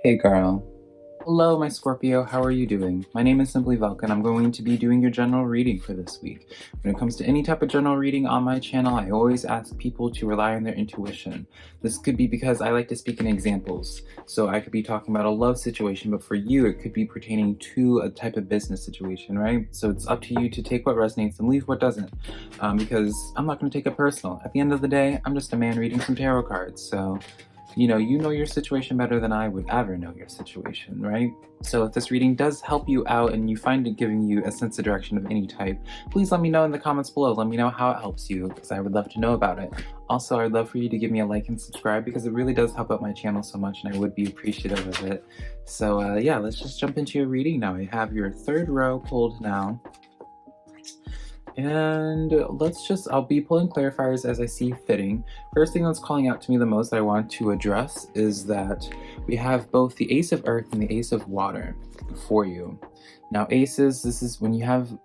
Hey girl. Hello, my Scorpio. How are you doing? My name is Simply Velk, and I'm going to be doing your general reading for this week. When it comes to any type of general reading on my channel, I always ask people to rely on their intuition. This could be because I like to speak in examples. So I could be talking about a love situation, but for you, it could be pertaining to a type of business situation, right? So it's up to you to take what resonates and leave what doesn't. Because I'm not going to take it personal. At the end of the day, I'm just a man reading some tarot cards. So you know your situation better than I would ever know your situation, right? So if this reading does help you out and you find it giving you a sense of direction of any type, please let me know in the comments below. Let me know how it helps you, because I would love to know about it. Also, I'd love for you to give me a like and subscribe, because it really does help out my channel so much, and I would be appreciative of it. So yeah, let's just jump into your reading now. I have your third row pulled now. And I'll be pulling clarifiers as I see fitting. First thing that's calling out to me the most that I want to address is that we have both the Ace of Earth and the Ace of Water for you. Now aces, this is when you have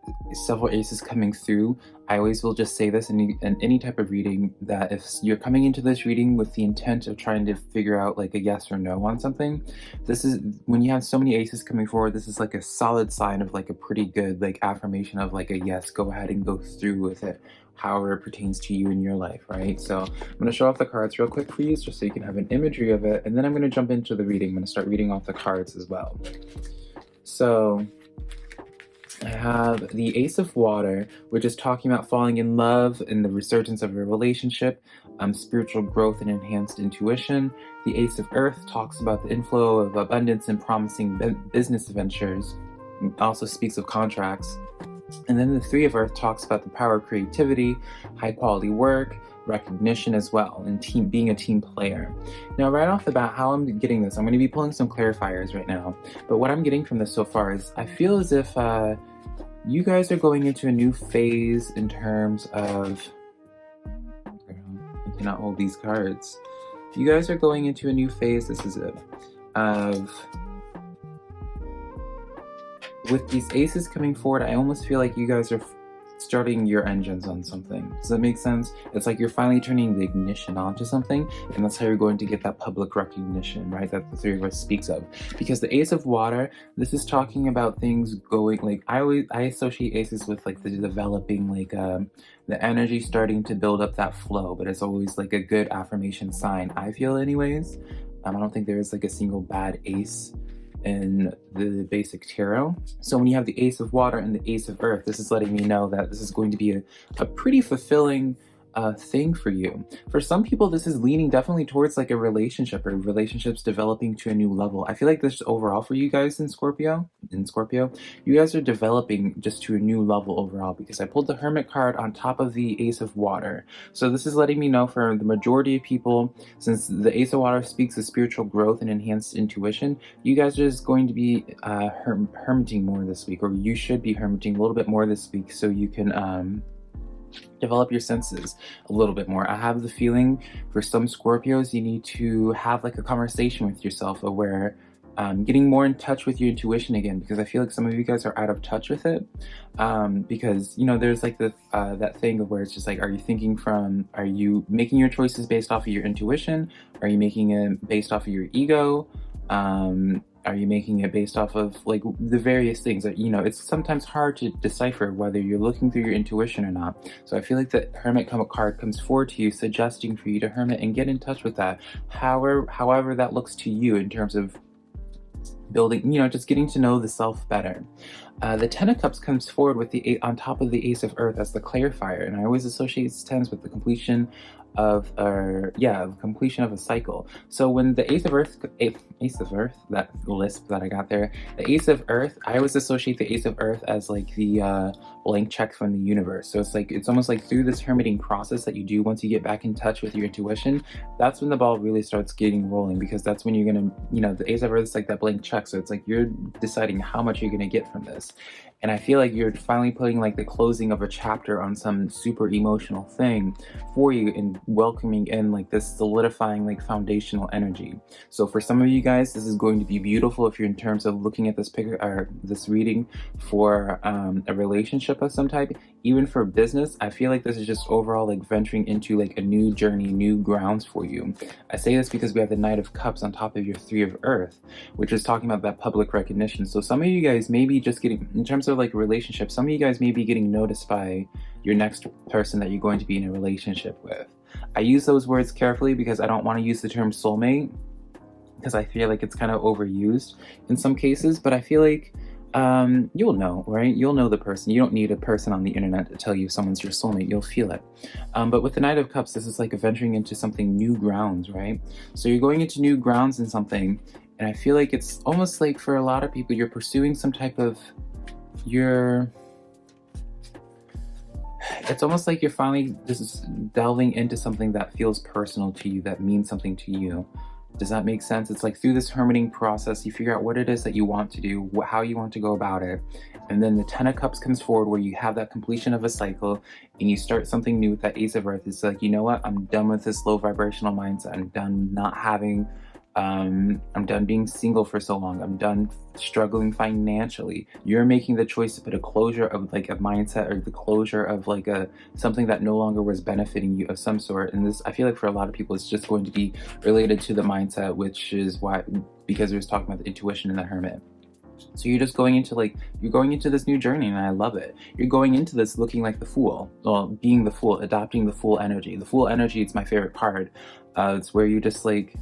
several aces coming through. I always will just say this in any type of reading, that if you're coming into this reading with the intent of trying to figure out like a yes or no on something, this is when you have so many aces coming forward, this is like a solid sign of like a pretty good like affirmation of like a yes, go ahead and go through with it, however it pertains to you in your life, right? So I'm going to show off the cards real quick for you just so you can have an imagery of it, and then I'm going to jump into the reading. I'm going to start reading off the cards as well. So I have the Ace of Water, which is talking about falling in love and the resurgence of a relationship, spiritual growth and enhanced intuition. The Ace of Earth talks about the inflow of abundance and promising business ventures. It also speaks of contracts. And then the Three of Earth talks about the power of creativity, high quality work, recognition as well, and being a team player. Now right off the bat, how I'm getting this, I'm going to be pulling some clarifiers right now, but what I'm getting from this so far is I feel as if you guys are going into a new phase in terms of, I cannot hold these cards. You guys are going into a new phase, this is it, of, with these aces coming forward, I almost feel like you guys are starting your engines on something. Does that make sense? It's like you're finally turning the ignition onto something, and that's how you're going to get that public recognition, right? That the Three of Us speaks of. Because the Ace of Water, this is talking about things going, like, I associate aces with like the developing, like the energy starting to build up that flow, but it's always like a good affirmation sign, I feel anyways. I don't think there is like a single bad ace in the basic tarot. So when you have the Ace of Water and the Ace of Earth, this is letting me know that this is going to be a pretty fulfilling thing for you. For some people, this is leaning definitely towards like a relationship, or relationships developing to a new level. I feel like this overall for you guys in Scorpio, you guys are developing just to a new level overall, because I pulled the Hermit card on top of the Ace of Water. So this is letting me know for the majority of people, since the Ace of Water speaks of spiritual growth and enhanced intuition, you guys are just going to be hermiting more this week, or you should be hermiting a little bit more this week, so you can develop your senses a little bit more. I have the feeling for some Scorpios, you need to have like a conversation with yourself where getting more in touch with your intuition again, because I feel like some of you guys are out of touch with it. Because, you know, there's like the that thing of where it's just like, are you making your choices based off of your intuition? Are you making it based off of your ego? Are you making it based off of like the various things that, you know, it's sometimes hard to decipher whether you're looking through your intuition or not. So I feel like the Hermit card comes forward to you, suggesting for you to hermit and get in touch with that. However that looks to you in terms of building, you know, just getting to know the self better. The Ten of Cups comes forward with the on top of the Ace of Earth as the clarifier, and I always associate tens with the completion of completion of a cycle. So when the Ace of Earth, that lisp that I got there, the Ace of Earth, I always associate the Ace of Earth as like the blank check from the universe. So it's almost like through this hermiting process that you do once you get back in touch with your intuition, that's when the ball really starts getting rolling, because that's when you're gonna, you know, the Ace of Earth is like that blank check. So it's like you're deciding how much you're gonna get from this. And I feel like you're finally putting like the closing of a chapter on some super emotional thing for you, and welcoming in like this solidifying like foundational energy. So for some of you guys, this is going to be beautiful if you're in terms of looking at this picture or this reading for a relationship of some type. Even for business, I feel like this is just overall like venturing into like a new journey, new grounds for you. I say this because we have the Knight of Cups on top of your Three of Earth, which is talking about that public recognition. So some of you guys may be just getting, in terms of like relationships, some of you guys may be getting noticed by your next person that you're going to be in a relationship with. I use those words carefully because I don't want to use the term soulmate, because I feel like it's kind of overused in some cases, but I feel like you'll know, right? You'll know the person. You don't need a person on the internet to tell you someone's your soulmate. You'll feel it. But with the Knight of Cups, this is like venturing into something new grounds, right? So you're going into new grounds in something, and I feel like it's almost like for a lot of people, you're pursuing some type of, it's almost like you're finally just delving into something that feels personal to you, that means something to you. Does that make sense? It's like through this hermiting process, you figure out what it is that you want to do, how you want to go about it. And then the Ten of Cups comes forward where you have that completion of a cycle and you start something new with that Ace of Earth. It's like, you know what? I'm done with this low vibrational mindset. I'm done not having, I'm done being single for so long. I'm done struggling financially. You're making the choice to put a closure of like a mindset, or the closure of like something that no longer was benefiting you of some sort. And this, I feel like for a lot of people, it's just going to be related to the mindset, which is why, because it was talking about the intuition in the Hermit. So you're just going into you're going into this new journey, and I love it. You're going into this looking like the Fool, well, being the Fool, adopting the Fool energy. The Fool energy, it's my favorite card. It's where you just like,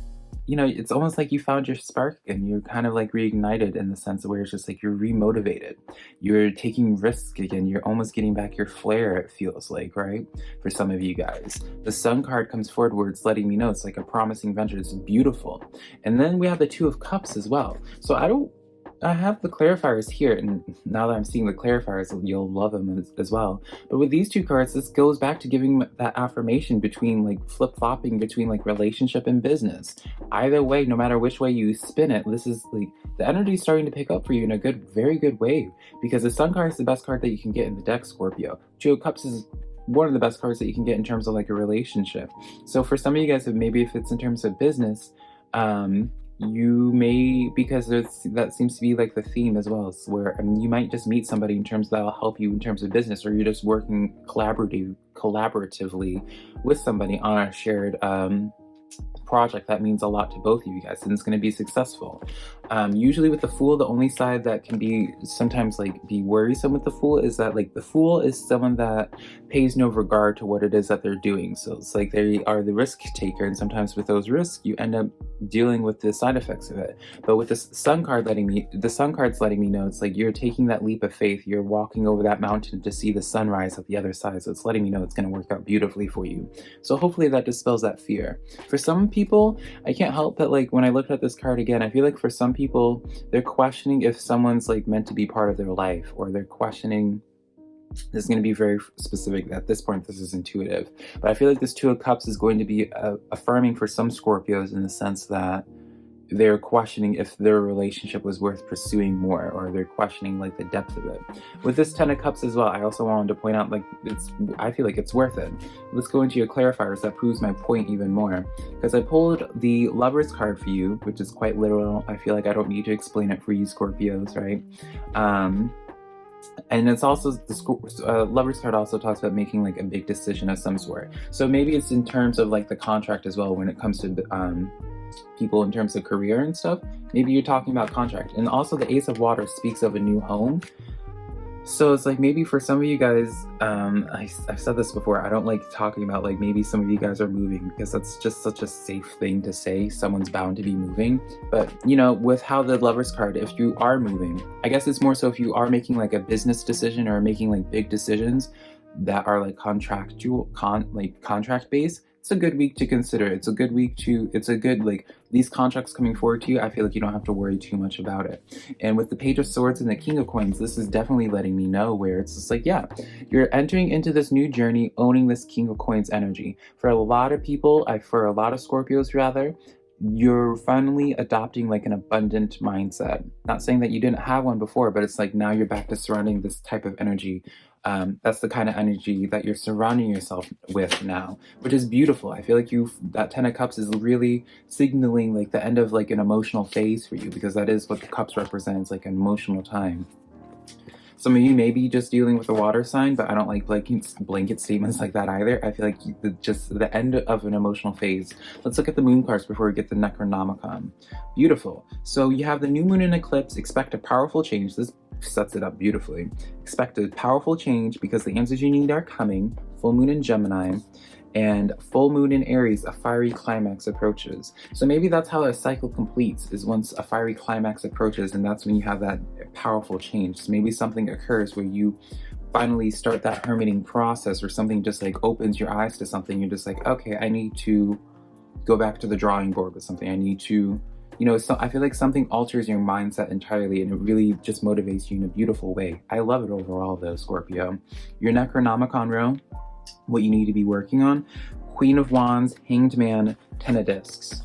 you know, it's almost like you found your spark and you're kind of like reignited, in the sense where it's just like you're remotivated. You're taking risks again. You're almost getting back your flair, it feels like, right? For some of you guys. The Sun card comes forward where it's letting me know it's like a promising venture. It's beautiful. And then we have the Two of Cups as well. So I have the clarifiers here, and now that I'm seeing the clarifiers, you'll love them as well. But with these two cards, this goes back to giving that affirmation between like flip-flopping between like relationship and business. Either way, no matter which way you spin it, this is like the energy is starting to pick up for you in a very good way, because the Sun card is the best card that you can get in the deck, Scorpio. Two of Cups is one of the best cards that you can get in terms of like a relationship. So for some of you guys, maybe if it's in terms of business, you may, because that seems to be like the theme as well, it's where you might just meet somebody in terms that'll help you in terms of business, or you're just working collaboratively with somebody on a shared project that means a lot to both of you guys, and it's going to be successful. Usually with the Fool, the only side that can be sometimes like be worrisome with the Fool is that like the Fool is someone that pays no regard to what it is that they're doing. So it's like they are the risk taker, and sometimes with those risks you end up dealing with the side effects of it. But with the Sun card the Sun card's letting me know it's like you're taking that leap of faith. You're walking over that mountain to see the sunrise at the other side. So it's letting me know it's going to work out beautifully for you. So hopefully that dispels that fear. For some people, I can't help but like when I looked at this card again, I feel like for some people, they're questioning if someone's like meant to be part of their life, or they're questioning. This is going to be very specific. At this point, this is intuitive. But I feel like this Two of Cups is going to be affirming for some Scorpios, in the sense that they're questioning if their relationship was worth pursuing more, or they're questioning like the depth of it. With this Ten of Cups as well, I also wanted to point out like I feel like it's worth it. Let's go into your clarifiers that proves my point even more, because I pulled the Lover's card for you, which is quite literal. I feel like I don't need to explain it for you Scorpios, right? And it's also the Lover's card also talks about making like a big decision of some sort. So maybe it's in terms of like the contract as well, when it comes to people in terms of career and stuff. Maybe you're talking about contract. And also the Ace of Water speaks of a new home. So it's like maybe for some of you guys, I've said this before, I don't like talking about like maybe some of you guys are moving, because that's just such a safe thing to say. Someone's bound to be moving. But you know, with how the Lover's card, if you are moving, I guess it's more so if you are making like a business decision, or making like big decisions that are like contract based, it's a good week to consider. It's a good like these contracts coming forward to you. I feel like you don't have to worry too much about it. And with the Page of Swords and the King of Coins, this is definitely letting me know where it's just like, yeah, you're entering into this new journey, owning this King of Coins energy. For a lot of people, for a lot of Scorpios rather, you're finally adopting like an abundant mindset. Not saying that you didn't have one before, but it's like now you're back to surrounding this type of energy. That's the kind of energy that you're surrounding yourself with now, which is beautiful. I feel like that 10 of Cups is really signaling like the end of like an emotional phase for you, because that is what the Cups represents, like an emotional time. Some of you may be just dealing with a water sign, but I don't like blanket statements like that either. I feel like just the end of an emotional phase. Let's look at the moon cards before we get the Necronomicon. Beautiful. So you have the new moon in eclipse. Expect a powerful change. This sets it up beautifully. Expect a powerful change because the answers you need are coming. Full moon in Gemini. And full moon in Aries, a fiery climax approaches. So maybe that's how a cycle completes, is once a fiery climax approaches, and that's when you have that powerful change. So maybe something occurs where you finally start that hermiting process, or something just like opens your eyes to something. You're just like, okay, I need to go back to the drawing board with something. I need to, so I feel like something alters your mindset entirely, and it really just motivates you in a beautiful way. I love it overall though, Scorpio. Your Necronomicon row, what you need to be working on: Queen of Wands, Hanged Man, 10 of Discs.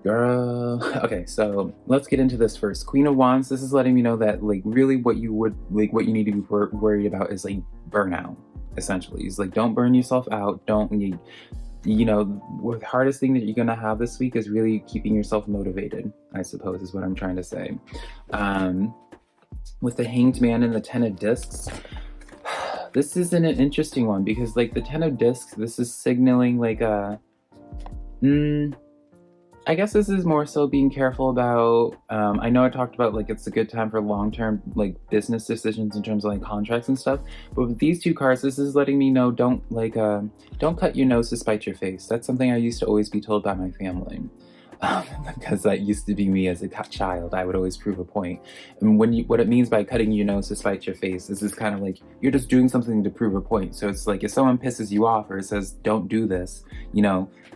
Girl. Okay, so let's get into this first. Queen of Wands, this is letting me know that like really what you need to be worried about is like burnout, essentially. It's like, don't burn yourself out. The hardest thing that you're gonna have this week is really keeping yourself motivated, I suppose, is what I'm trying to say. With the Hanged Man and the 10 of Discs, this is an interesting one, because like the 10 of Discs, this is signaling like I guess this is more so being careful about, I know I talked about like it's a good time for long-term like business decisions in terms of like contracts and stuff, but with these two cards, this is letting me know don't cut your nose to spite your face. That's something I used to always be told by my family. Because that used to be me as a child. I would always prove a point. And what it means by cutting your nose to spite your face, this is kind of like you're just doing something to prove a point. So it's like if someone pisses you off or says don't do this,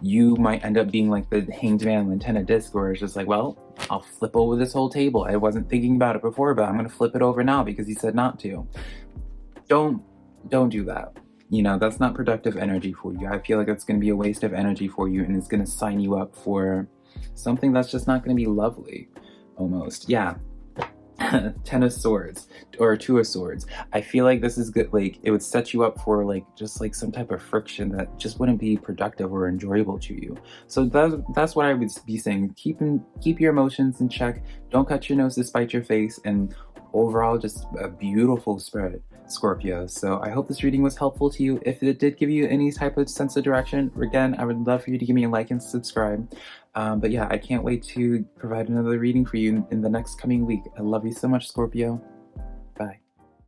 you might end up being like the Hanged Man with 10 of Discs, where it's just like, well, I'll flip over this whole table. I wasn't thinking about it before, but I'm gonna flip it over now because he said not to. Don't do that. That's not productive energy for you. I feel like it's gonna be a waste of energy for you, and it's gonna sign you up for something that's just not going to be lovely, almost. Yeah. 10 of Swords or 2 of Swords. I feel like this is good. Like it would set you up for like just like some type of friction that just wouldn't be productive or enjoyable to you. So that's what I would be saying. Keep your emotions in check. Don't cut your nose to spite your face. And overall, just a beautiful spread, Scorpio. So I hope this reading was helpful to you. If it did give you any type of sense of direction, again, I would love for you to give me a like and subscribe. But yeah, I can't wait to provide another reading for you in the next coming week. I love you so much, Scorpio.